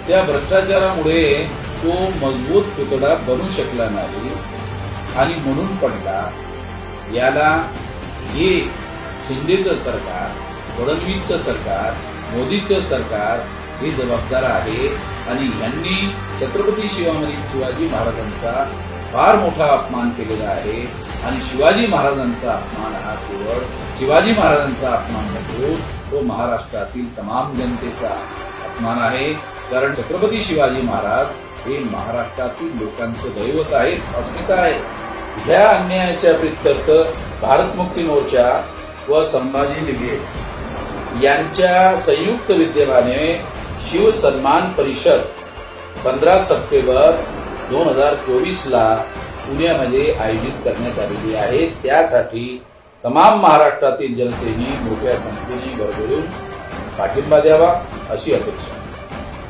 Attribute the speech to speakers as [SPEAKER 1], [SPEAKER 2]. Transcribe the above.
[SPEAKER 1] त्या भ्रष्टाचारामुळे तो मजबूत पुतळा बनू शकला नाही आणि म्हणून पडला। याला हे शिंदेचं सरकार, फडणवीसचं सरकार, मोदीचं सरकार हे जबाबदार आहे आणि यांनी छत्रपती शिवाजी महाराजांचा फार मोठा अपमान केलेला आहे आणि शिवाजी महाराजांचा अपमान हा केवळ शिवाजी महाराजांचा अपमान नसून तो महाराष्ट्रातील तमाम जनतेचा अपमान आहे। कारण छत्रपती शिवाजी महाराज हे महाराष्ट्रातील लोकांचं दैवत आहे, अस्मिता आहे। ह्या अन्यायाच्या प्रित्यर्थ भारत मुक्ती मोर्चा व संभाजी ब्रिगेड यांच्या संयुक्त विद्यमाने शिव सन्मान परिषद 15 सप्टेंबर 2024 ला पुण्यामध्ये आयोजित करण्यात आलेली आहे। त्यासाठी तमाम महाराष्ट्रातील जनतेने मोठ्या संख्येने भरभरून पाठिंबा द्यावा अशी अपेक्षा।